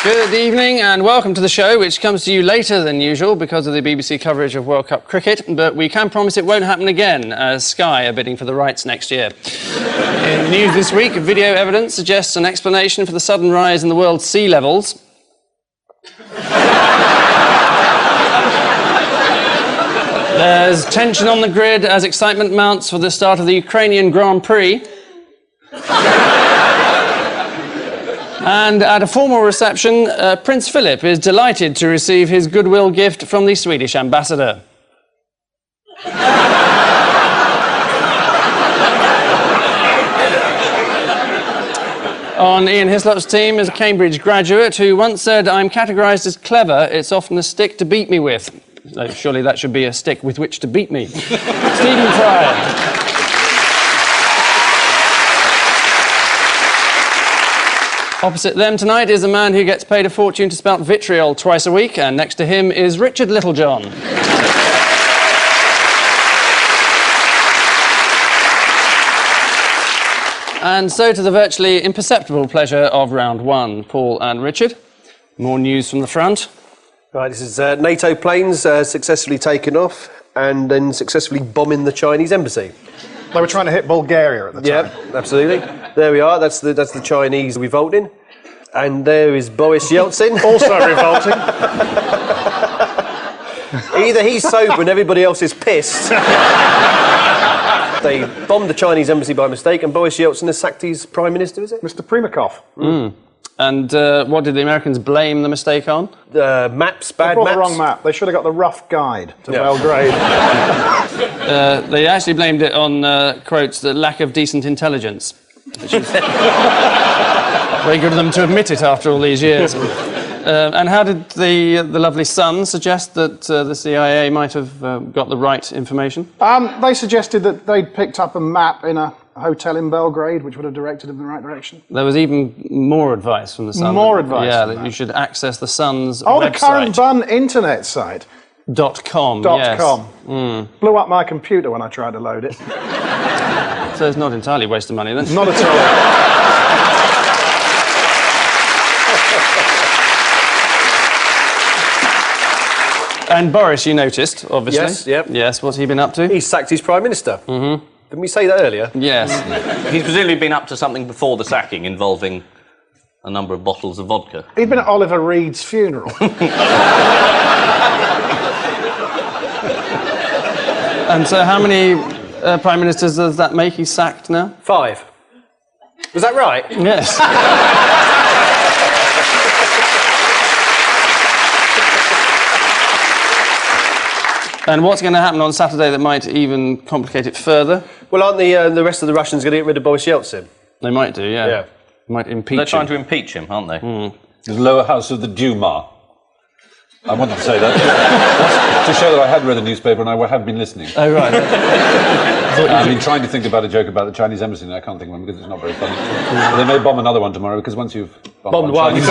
Good evening and welcome to the show, which comes to you later than usual because of the BBC coverage of World Cup cricket, but we can promise it won't happen again, as Sky are bidding for the rights next year. In news this week, video evidence suggests an explanation for the sudden rise in the world's sea levels. There's tension on the grid as excitement mounts for the start of the Ukrainian Grand Prix. And at a formal reception, Prince Philip is delighted to receive his goodwill gift from the Swedish ambassador. On Ian Hislop's team is a Cambridge graduate who once said, "I'm categorised as clever, it's often a stick to beat me with." So surely that should be a stick with which to beat me. Stephen Fry. Opposite them tonight is a man who gets paid a fortune to spout vitriol twice a week, and next to him is Richard Littlejohn. And so to the virtually imperceptible pleasure of round one. Paul and Richard, more news from the front. Right, this is NATO planes successfully taken off and then successfully bombing the Chinese embassy. They were trying to hit Bulgaria at the time. Yeah, absolutely. There we are. That's the Chinese revolting. And there is Boris Yeltsin. Also revolting. Either he's sober and everybody else is pissed. They bombed the Chinese embassy by mistake, and Boris Yeltsin has sacked his prime minister, is it? Mr. Primakov. Mm. And what did the Americans blame the mistake on? The maps, bad They brought maps. the wrong map. They should have got the rough guide to Belgrade. They actually blamed it on, quotes, the lack of decent intelligence. Which is very good of them to admit it after all these years. And how did the lovely Sun suggest that the CIA might have got the right information? They suggested that they'd picked up a map in a hotel in Belgrade, which would have directed them in the right direction. There was even more advice from the Sun. More advice? Yeah, that you should access the Sun's website. website. The current Bun internet site. .com, yes. .com. Mm. Blew up my computer when I tried to load it. So it's not entirely a waste of money then? Not at all. And Boris, you noticed, obviously. Yes, yep. Yes, what's he been up to? He's sacked his prime minister. Mm-hmm. Didn't we say that earlier? Yes. He's presumably been up to something before the sacking involving a number of bottles of vodka. He'd been at Oliver Reed's funeral. And so how many prime ministers does that make he's sacked now? 5. Was that right? Yes. And what's going to happen on Saturday that might even complicate it further? Well, aren't the rest of the Russians going to get rid of Boris Yeltsin? They might do, yeah. Yeah. Might impeach They're trying him. to impeach him, aren't they? Mm. The lower house of the Duma. I wanted to say that to show that I had read the newspaper and I have been listening. Oh, right. I've been trying to think about a joke about the Chinese embassy and I can't think of one because it's not very funny. But they may bomb another one tomorrow because once you've Bombed one. Chinese...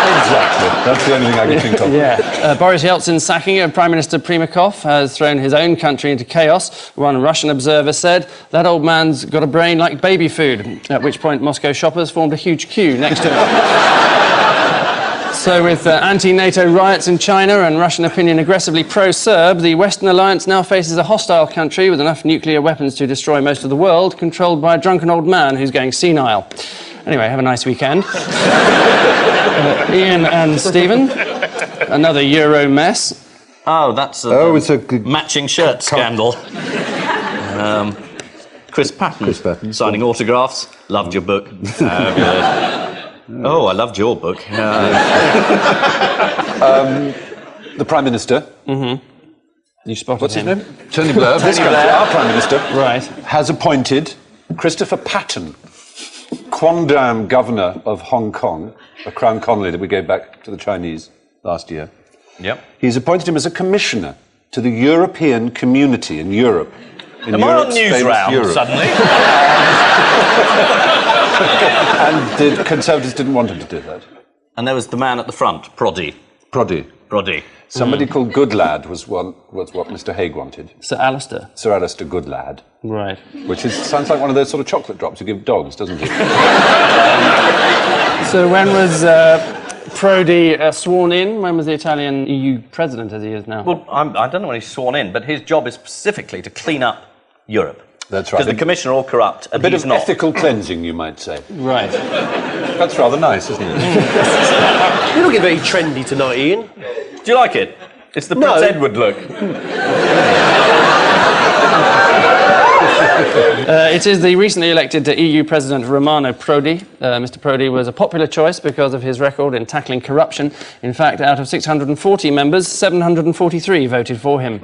Exactly. That's the only thing I can think of. Yeah. Boris Yeltsin's sacking of Prime Minister Primakov has thrown his own country into chaos. One Russian observer said, "That old man's got a brain like baby food," at which point Moscow shoppers formed a huge queue next to him. So with anti-NATO riots in China and Russian opinion aggressively pro-Serb, the Western alliance now faces a hostile country with enough nuclear weapons to destroy most of the world, controlled by a drunken old man who's going senile. Anyway, have a nice weekend. Ian and Stephen, another Euro mess. Oh, that's it's a matching shirt scandal. Chris Patton signing autographs. Loved your book. Oh, I loved your book. The Prime Minister. Mm-hmm. You spotted What's him. his name? Tony Blair. This country, our Prime Minister, Right. has appointed Christopher Patten, quondam governor of Hong Kong, a crown colony that we gave back to the Chinese last year. Yep. He's appointed him as a commissioner to the European community in Europe. In Am I on Europe's news famous round Europe. suddenly? And the Conservatives didn't want him to do that. And there was the man at the front, Proddy. Proddy. Somebody called Goodlad was what Mr. Hague wanted. Sir Alistair. Sir Alistair Goodlad. Right. Which sounds like one of those sort of chocolate drops you give dogs, doesn't it? So when was Prodi sworn in? When was the Italian EU president, as he is now? Well, I don't know when he's sworn in, but his job is specifically to clean up Europe. That's right. Because the Commission are all corrupt, and A bit he's of not. ethical cleansing, you might say. Right. That's rather nice, isn't it? You're looking very trendy tonight, Ian. Do you like it? It's the No. Prince Edward look. It is the recently elected EU President Romano Prodi. Mr. Prodi was a popular choice because of his record in tackling corruption. In fact, out of 640 members, 743 voted for him.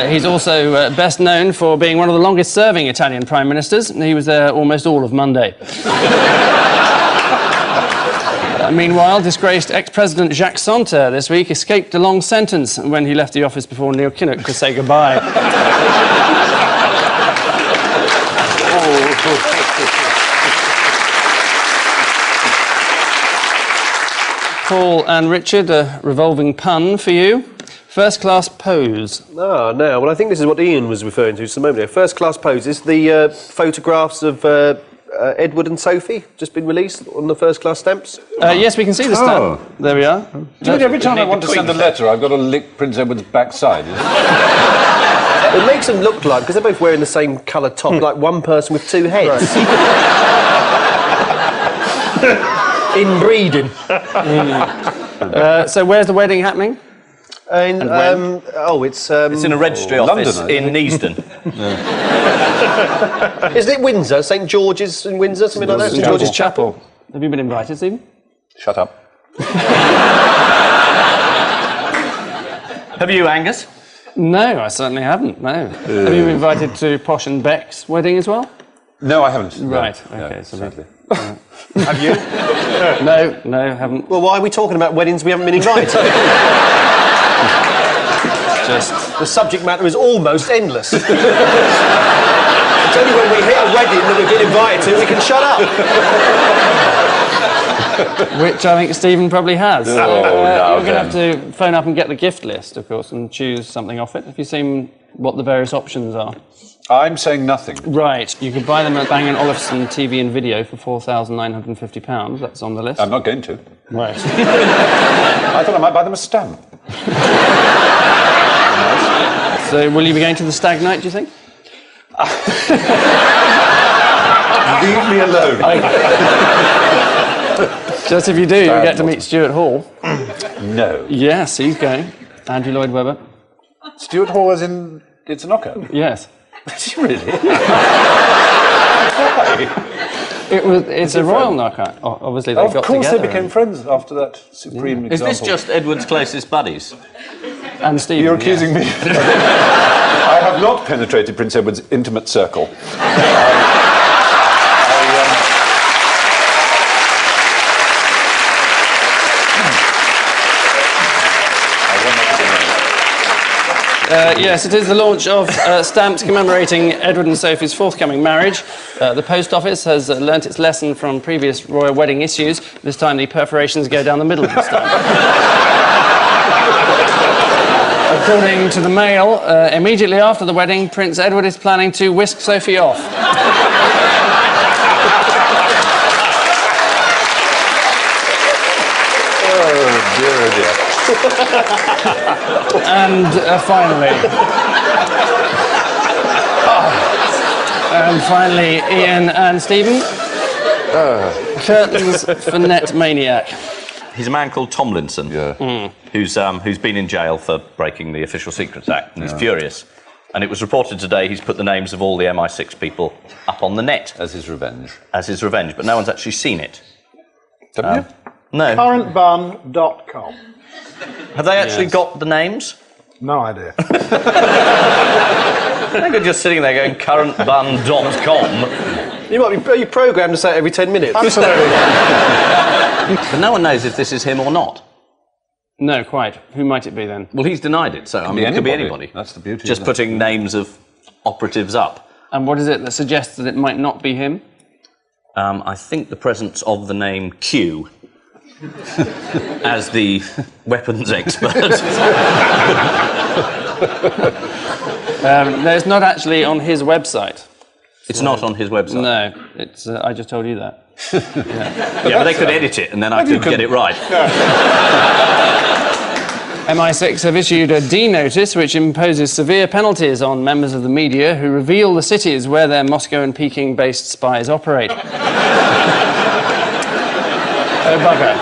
He's also best known for being one of the longest-serving Italian prime ministers. He was there almost all of Monday. Meanwhile, disgraced ex-president Jacques Santer this week escaped a long sentence when he left the office before Neil Kinnock could say goodbye. Paul and Richard, a revolving pun for you. First-class pose. Oh, no. Well, I think this is what Ian was referring to just a moment ago. First-class pose is the photographs of Edward and Sophie just been released on the first-class stamps. Yes, we can see the stamp. There we are. Every time I want to send a letter, I've got to lick Prince Edward's backside. It makes them look like, because they're both wearing the same coloured top, like one person with two heads. Inbreeding. So where's the wedding happening? It's in a registry office London, in Neasden. Isn't it Windsor? St George's in Windsor, something like that? St George's Chapel. Have you been invited, Stephen? Shut up. Have you, Angus? No, I certainly haven't, no. Have you been invited to Posh and Beck's wedding as well? No, I haven't. Right, No, okay, so sadly. Have you? No, haven't. Well, why are we talking about weddings we haven't been invited to? The subject matter is almost endless. It's only when we hit a wedding that we've been invited to we can shut up. Which I think Stephen probably has. no, You're going to have to phone up and get the gift list, of course, and choose something off it. Have you seen what the various options are? I'm saying nothing. Right, you could buy them at Bang & Olufsen TV and video for £4,950. That's on the list. I'm not going to. Right. I thought I might buy them a stamp. So will you be going to the stag night, do you think? Leave me alone. Just if you do, you get to meet Stuart Hall. No. Yes, he's going. Andrew Lloyd Webber. Stuart Hall is in... It's a knockout. Yes. Really? It's a royal knockout. Obviously, they got Of course together. they became friends after that supreme Is example. this just Edward's closest buddies? And Stephen. You're accusing me? I have not penetrated Prince Edward's intimate circle. Yes, it is the launch of stamps commemorating Edward and Sophie's forthcoming marriage. The post office has learnt its lesson from previous royal wedding issues. This time the perforations go down the middle of the stamp. According to the Mail, immediately after the wedding, Prince Edward is planning to whisk Sophie off. Oh, dear, oh dear. And finally, Ian and Stephen. Curtains for Net Maniac. He's a man called Tomlinson, who's been in jail for breaking the Official Secrets Act, and he's furious. And it was reported today he's put the names of all the MI6 people up on the net. As his revenge. As his revenge, but no one's actually seen it. Haven't you? No. Currentbun.com. Have they actually got the names? No idea. I think they're just sitting there going, currentbun.com. You might be programmed to say it every 10 minutes. Absolutely. But no one knows if this is him or not. No, quite. Who might it be then? Well, he's denied it, so I mean, it could be anybody. That's the beauty. Just of putting names of operatives up. And what is it that suggests that it might not be him? I think the presence of the name Q as the weapons expert. There's not actually on his website. It's not on his website. No, it's. I just told you that. Yeah, but they could edit it and then I could get it right. MI6 have issued a D notice which imposes severe penalties on members of the media who reveal the cities where their Moscow and Peking-based spies operate. Oh, bugger.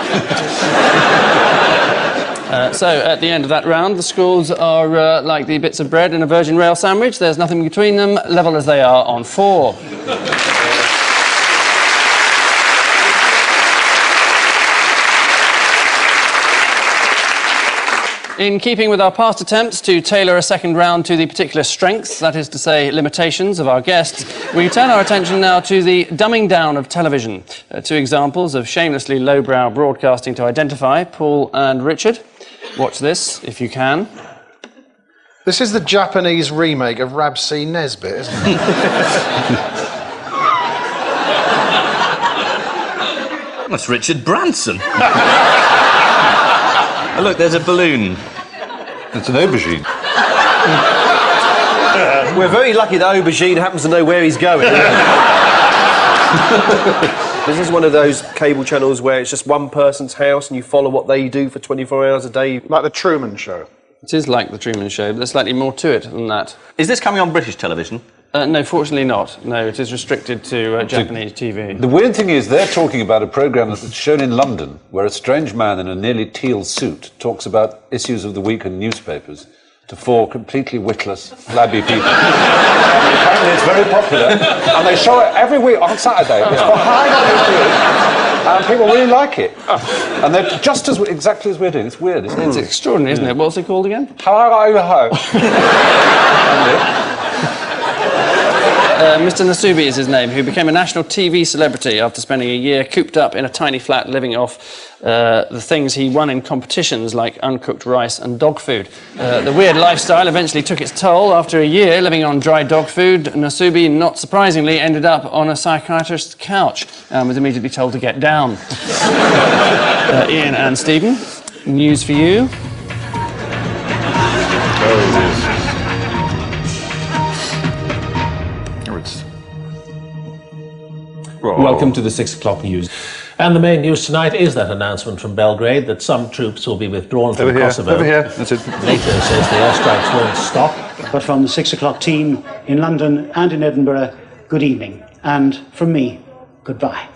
So, at the end of that round, the scores are like the bits of bread in a Virgin Rail sandwich. There's nothing between them, level as they are on 4. In keeping with our past attempts to tailor a second round to the particular strengths, that is to say, limitations of our guests, we turn our attention now to the dumbing down of television. 2 examples of shamelessly lowbrow broadcasting to identify Paul and Richard. Watch this, if you can. This is the Japanese remake of Rab C. Nesbitt, isn't it? That's Richard Branson. Oh, look, there's a balloon. It's an aubergine. We're very lucky that Aubergine happens to know where he's going. This is one of those cable channels where it's just one person's house and you follow what they do for 24 hours a day. Like the Truman Show. It is like the Truman Show, but there's slightly more to it than that. Is this coming on British television? No, fortunately not. No, it is restricted to Japanese TV. The weird thing is they're talking about a programme that's shown in London where a strange man in a nearly teal suit talks about issues of the week in newspapers to 4 completely witless, flabby people. And apparently it's very popular, and they show it every week on Saturday. It's behind on TV, and people really like it. And they're just as exactly as we're doing. It's weird, isn't it? It's extraordinary, isn't it? What's it called again? Hello. Mr. Nasubi is his name, who became a national TV celebrity after spending a year cooped up in a tiny flat living off the things he won in competitions like uncooked rice and dog food. The weird lifestyle eventually took its toll. After a year living on dry dog food, Nasubi, not surprisingly, ended up on a psychiatrist's couch and was immediately told to get down. Ian and Stephen, news for you. Welcome to the 6 o'clock news. And the main news tonight is that announcement from Belgrade that some troops will be withdrawn from Kosovo. Over here. That's it. NATO says the airstrikes won't stop. But from the 6 o'clock team in London and in Edinburgh, good evening. And from me, goodbye.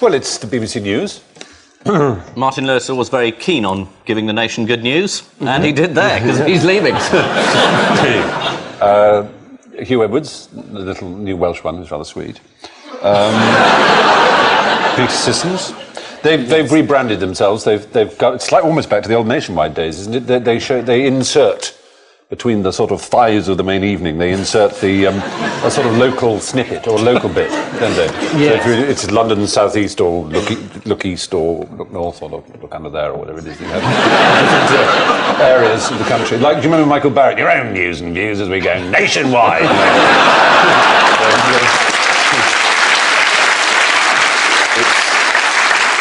Well, it's the BBC News. Martin Lewis was very keen on giving the nation good news, and he did there, because he's leaving. Hugh Edwards, the little new Welsh one, who's rather sweet. Peter Sissons. They've rebranded themselves. They've got, it's like almost back to the old Nationwide days, isn't it? They insert between the sort of thighs of the main evening. They insert the a sort of local snippet or local bit, don't they? Yes. So if it's London South East or look east or look north or look under there or whatever it is. You have different areas of the country. Like, do you remember Michael Barrett? Your own news and views as we go nationwide.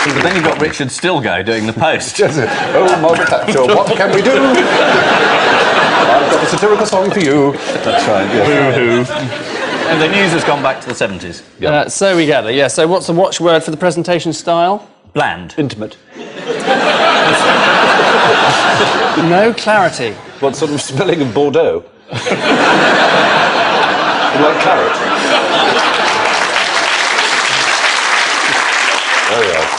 But then you've got Richard Stilgo doing the post. Oh, Margaret Thatcher, what can we do? I've got a satirical song for you. That's right. Yes. And the news has gone back to the 70s. So we gather, yeah. So what's the watchword for the presentation style? Bland. Intimate. No clarity. What sort of spelling of Bordeaux? Like claret. Oh, yeah.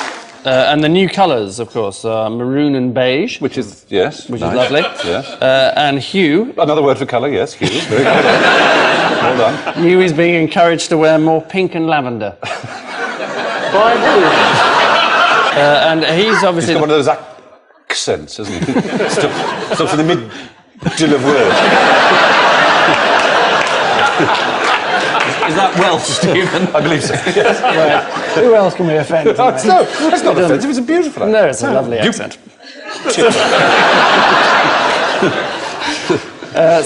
And the new colours, of course, are maroon and beige, Which is, yes. which nice. is lovely. Yes. And hue. Another word for colour, yes, hue. Very good. Well done. Hugh is being encouraged to wear more pink and lavender. And he's obviously... He's got one of those accents, hasn't he? Stuff in the middle of words. Is that Welsh, Stephen? I believe so. Yes. Right. Who else can we offend? No, that's not offensive. It's a beautiful accent. No, it's a lovely accent.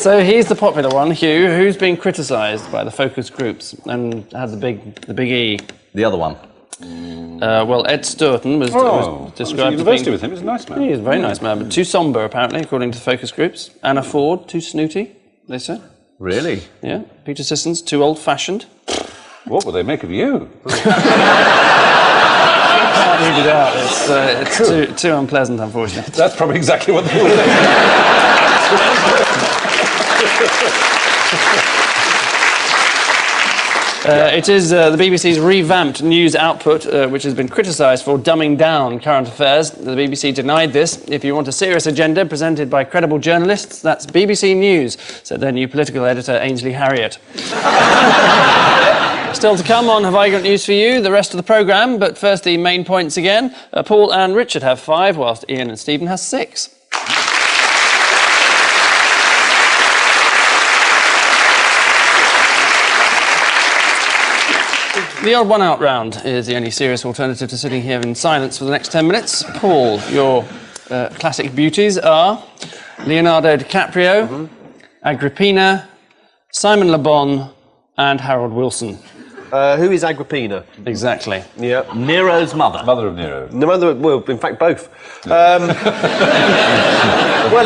So he's the popular one, Hugh, who's been criticised by the focus groups and had the big E. The other one. Well, Ed Sturton was described as university being... with him. He's a nice man. He's a very nice man, but too sombre, apparently, according to focus groups. Anna Ford, too snooty, they say. Really? Yeah, Peter Sissons, too old-fashioned. What will they make of you? Can't read it out. It's too unpleasant, unfortunately. That's probably exactly what they will say. It is the BBC's revamped news output, which has been criticised for dumbing down current affairs. The BBC denied this. If you want a serious agenda presented by credible journalists, that's BBC News, said their new political editor, Ainsley Harriott. Still to come on Have I Got News For You, the rest of the programme, but first the main points again. Paul and Richard have 5, whilst Ian and Stephen has 6. The odd one out round is the only serious alternative to sitting here in silence for the next 10 minutes. Paul, your classic beauties are Leonardo DiCaprio, Agrippina, Simon Le Bon, and Harold Wilson. Who is Agrippina? Exactly. Yeah. Nero's mother. Mother of Nero. The mother, well, in fact, both. Well,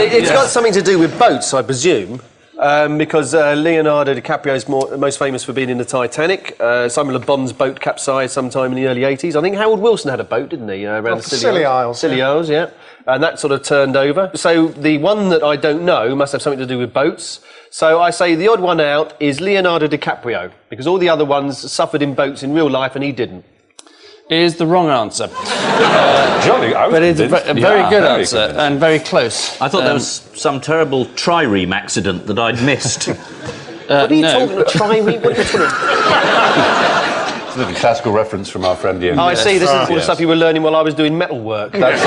it's got something to do with boats, I presume. Because Leonardo DiCaprio is most famous for being in the Titanic. Simon Le Bon's boat capsized sometime in the early 80s. I think Harold Wilson had a boat, didn't he? Around Scilly Isles. Scilly Isles, yeah. And that sort of turned over. So the one that I don't know must have something to do with boats. So I say the odd one out is Leonardo DiCaprio, because all the other ones suffered in boats in real life and he didn't. Is the wrong answer. Jolly, I was But it's a convinced. very Yeah, good very answer convinced. and very close. I thought there was some terrible trireme accident that I'd missed. What are you talking about? What are you talking It's a little classical reference from our friend Ian. Oh, I see. This is all the Yes. stuff you were learning while I was doing metal work. That's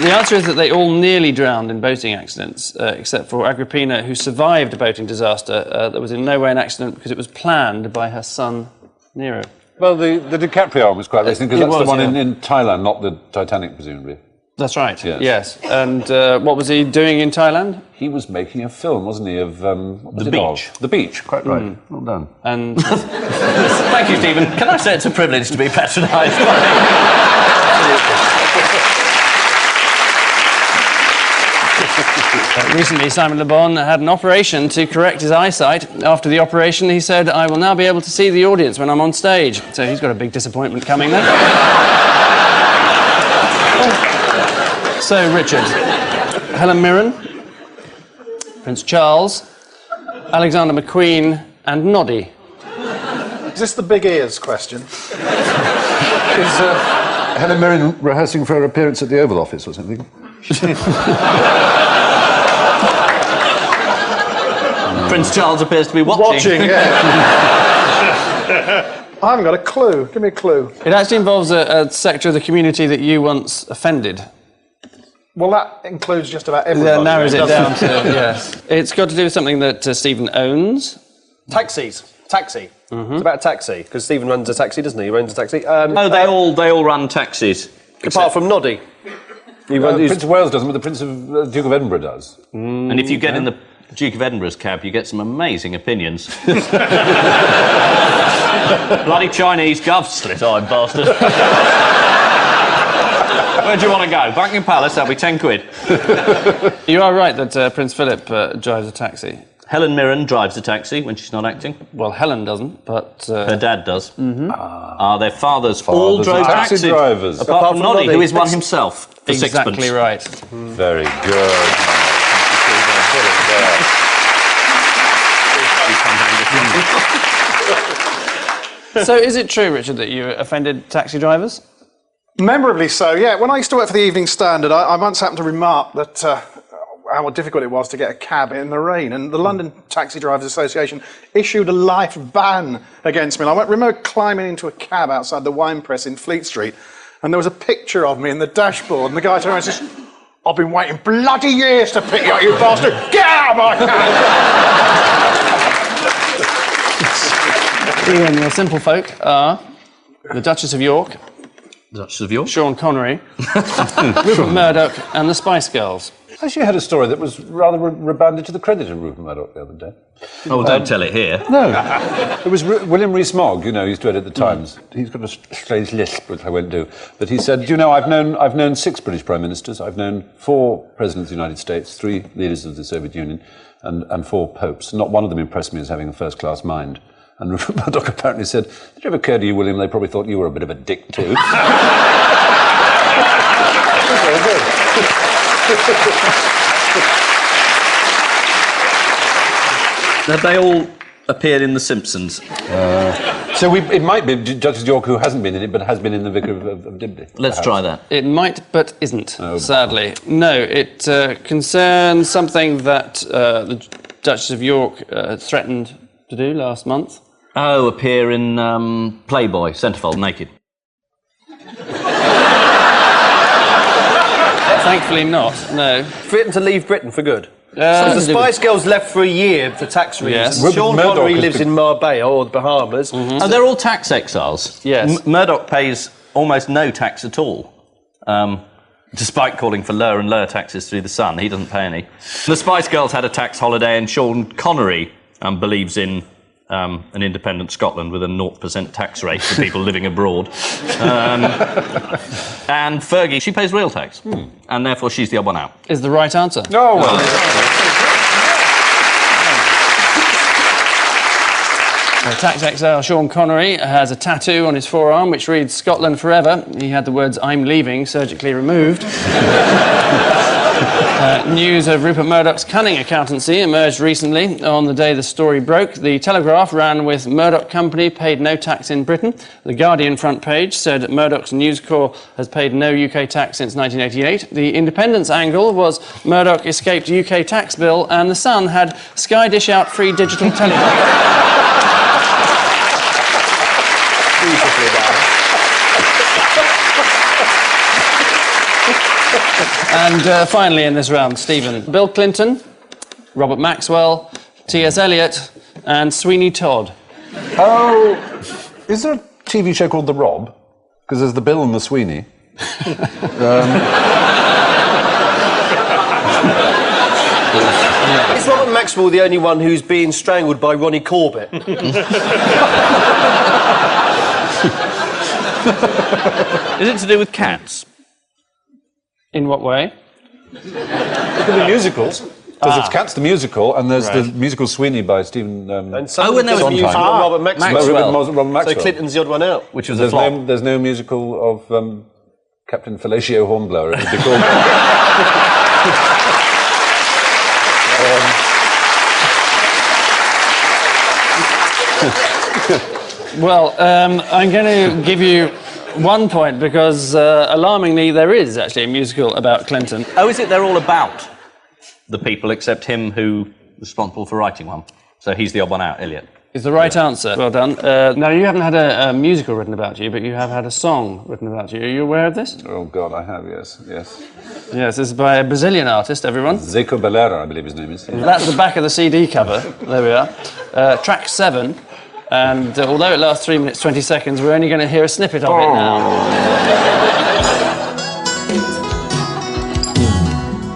The answer is that they all nearly drowned in boating accidents, except for Agrippina, who survived a boating disaster that was in no way an accident because it was planned by her son, Nero. Well, the DiCaprio one was quite recent, because It that's was, the one yeah. in Thailand, not the Titanic, presumably. That's right, Yes. And what was he doing in Thailand? He was making a film, wasn't he, of... what was The it of? Beach. The Beach, quite right. Well done. And Thank you, Stephen. Can I say it's a privilege to be patronised by recently Simon Le Bon had an operation to correct his eyesight. After the operation, he said, "I will now be able to see the audience when I'm on stage." So he's got a big disappointment coming then. So, Richard, Helen Mirren, Prince Charles, Alexander McQueen, and Noddy. Is this the big ears question? Is Helen Mirren rehearsing for her appearance at the Oval Office or something? Prince Charles appears to be watching. Yeah. I haven't got a clue. Give me a clue. It actually involves a sector of the community that you once offended. Well, that includes just about everybody. That narrows it doesn't down to, yes. It's got to do with something that Stephen owns. Taxis. Taxi. It's about a taxi, because Stephen runs a taxi, doesn't he? He runs a taxi. No, they all run taxis. Apart from Noddy. Prince of Wales doesn't, but the Prince of Duke of Edinburgh does. And if you get in the Duke of Edinburgh's cab, you get some amazing opinions. Bloody Chinese gov slit-eyed bastard. Where do you want to go? Buckingham Palace, that'll be 10 quid. You are right that Prince Philip drives a taxi. Helen Mirren drives a taxi when she's not acting. Well, Helen doesn't, but... Her dad does. Their fathers all drove are taxi taxis. drivers. Apart from Noddy, who is one himself. For exactly sixpence. right. Very good. So is it true, Richard, that you offended taxi drivers? Memorably so, yeah. When I used to work for the Evening Standard, I once happened to remark that how difficult it was to get a cab in the rain, and the London Taxi Drivers Association issued a life ban against me. And I remember climbing into a cab outside the wine press in Fleet Street, and there was a picture of me in the dashboard, and the guy turned around and says, "I've been waiting bloody years to pick you up, you bastard! Get out of my cab!" Ian, your simple folk are the Duchess of York, Duchess of York. Sean Connery, Rupert Murdoch, and the Spice Girls. I actually had a story that was rather rebounded to the credit of Rupert Murdoch the other day. Oh, don't tell it here. No, it was William Rees-Mogg. You know, he used to edit the Times. He's got a strange lisp, which I won't do. But he said, "Do you know, I've known 6 British prime ministers. I've known 4 presidents of the United States, 3 leaders of the Soviet Union, and 4 popes. Not one of them impressed me as having a first-class mind." And Rupert Murdoch apparently said, "Did it ever occur to you, William, they probably thought you were a bit of a dick too?" Have they all appeared in The Simpsons? So it might be Duchess York, who hasn't been in it, but has been in The Vicar of Dibley. Let's try that. It might, but isn't, Oh. sadly. No, it concerns something that the Duchess of York threatened to do last month. Oh, appear in Playboy, centrefold, naked. Thankfully not, no. Threatened to leave Britain for good. So the Spice Girls left for a year for tax reasons. Yes. Sean Murdoch Connery has lives in Marbella or the Bahamas. Oh, they're all tax exiles. Yes. Murdoch pays almost no tax at all. Despite calling for lower and lower taxes through the Sun, he doesn't pay any. The Spice Girls had a tax holiday, and Sean Connery believes in an independent Scotland with a 0% tax rate for people living abroad. And Fergie, she pays real tax, and therefore she's the odd one out. Is the right answer. Oh, well. Tax exile Sean Connery has a tattoo on his forearm which reads "Scotland Forever." He had the words "I'm leaving" surgically removed. News of Rupert Murdoch's cunning accountancy emerged recently. On the day the story broke, the Telegraph ran with "Murdoch Company paid no tax in Britain." The Guardian front page said Murdoch's News Corp has paid no UK tax since 1988. The Independent's angle was Murdoch escaped UK tax bill, and the Sun had Sky dish out free digital television. And finally in this round, Stephen, Bill Clinton, Robert Maxwell, T.S. Eliot, and Sweeney Todd. Oh, is there a TV show called The Rob? Because there's the Bill and the Sweeney. Is Robert Maxwell the only one who's being strangled by Ronnie Corbett? Is it to do with cats? In what way? Look at the musicals. Because it's Cats the musical, and there's the musical Sweeney by Stephen. And some of and there was the music Sondheim. on Robert Maxwell. Maxwell. Robert So Clinton's the odd one out. Which was a There's flop. there's no musical of Captain Fellatio Hornblower. It would be called. Well, I'm going to give you 1 point because, alarmingly, there is actually a musical about Clinton. Oh, is it they're all about the people except him who was responsible for writing one? So he's the odd one out, Eliot. Is the right answer. Well done. Now, you haven't had a musical written about you, but you have had a song written about you. Are you aware of this? Oh God, I have, yes. Yes, this is by a Brazilian artist, everyone. Zeco Bellera, I believe his name is. That's the back of the CD cover. There we are. Track 7. And although it lasts 3 minutes 20 seconds, we're only going to hear a snippet of it now.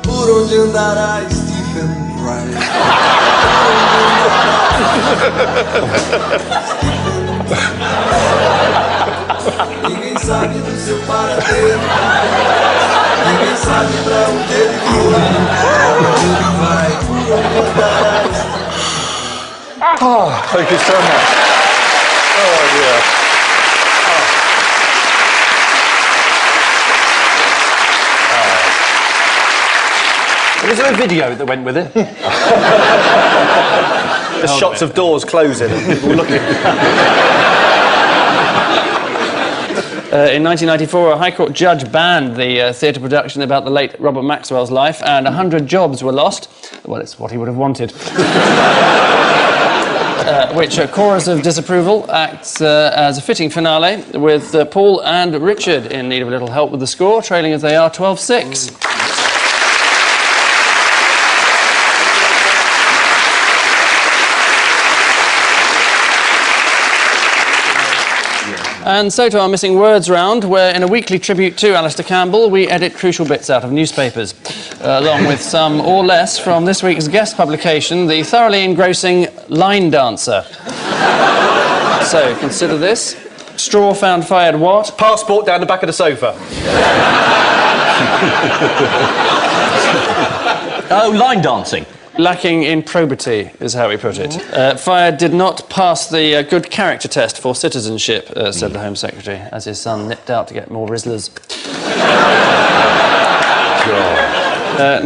Por onde andará Stephen Wright? Ninguém sabe do seu paradeiro. Ninguém sabe pra onde ele foi. Onde ele vai? Por onde andará Oh, thank you so much. Oh, dear. Was there a video that went with it? The shots of doors closing and people looking. In 1994, a High Court judge banned the theatre production about the late Robert Maxwell's life, and 100 jobs were lost. Well, it's what he would have wanted. Which a chorus of disapproval acts as a fitting finale, with Paul and Richard in need of a little help with the score, trailing as they are 12-6. And so to our missing words round, where in a weekly tribute to Alistair Campbell, we edit crucial bits out of newspapers, along with some or less from this week's guest publication, the thoroughly engrossing Line Dancer. So, consider this. Straw found fired what? Passport down the back of the sofa. Oh, line dancing. Lacking in probity is how we put it. Fired did not pass the good character test for citizenship, said the Home Secretary, as his son nipped out to get more Rizzlers.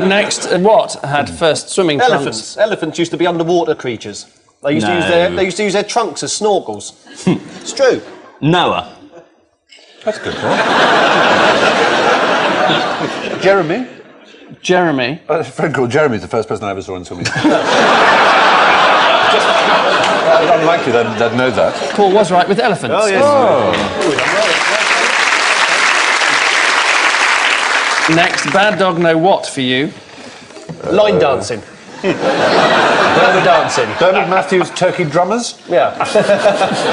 Next, what had first swimming Elephants. trunks? Elephants used to be underwater creatures. They used to use their trunks as snorkels. It's true. Noah. That's a good point. Jeremy? Jeremy. A friend called Jeremy, the first person I ever saw in swimming. Unlikely they'd know that. Paul was right with elephants. Oh, yes. Next, bad dog know what for you? Line dancing. Berber dancing. Bernard Matthews, Turkey Drummers? Yeah.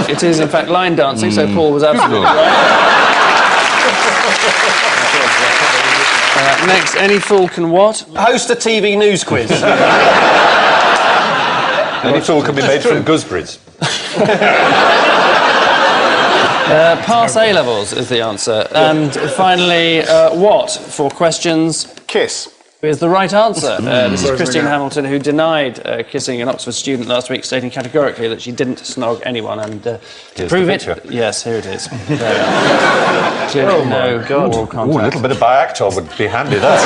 It is, in fact, line dancing, so Paul was absolutely right. Next, any fool can what? Host a TV news quiz. Any fool can be made from gooseberries. Pass A-levels is the answer. And finally, what for questions? Kiss. Is the right answer. This is Christine Hamilton, who denied kissing an Oxford student last week, stating categorically that she didn't snog anyone. And to prove it, yes, here it is. Clearly no oral contact. Ooh, a little bit of Biactor would be handy, that's...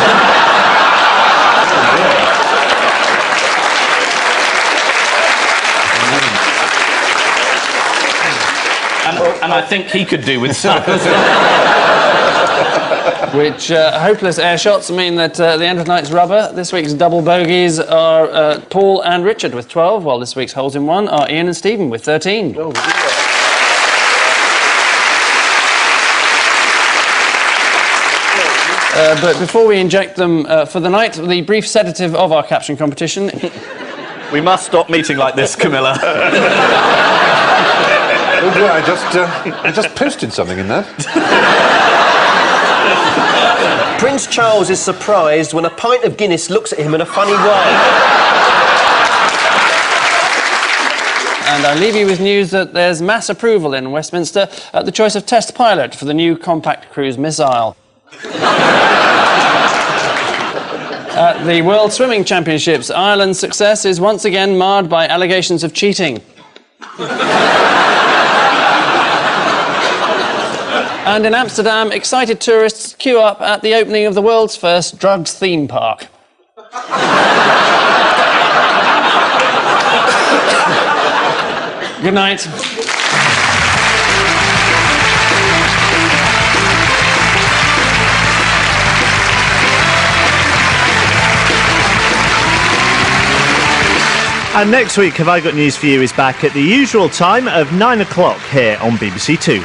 And I think he could do with some. Which hopeless air shots mean that the end of the night's rubber. This week's double bogeys are Paul and Richard with 12, while this week's holes in one are Ian and Stephen with 13. Oh, but before we inject them for the night, the brief sedative of our caption competition. We must stop meeting like this, Camilla. Oh, dear, I just posted something in that. Prince Charles is surprised when a pint of Guinness looks at him in a funny way. And I leave you with news that there's mass approval in Westminster at the choice of test pilot for the new compact cruise missile. At the World Swimming Championships, Ireland's success is once again marred by allegations of cheating. And in Amsterdam, excited tourists queue up at the opening of the world's first drugs theme park. Good night. And next week, Have I Got News For You is back at the usual time of 9 o'clock here on BBC Two.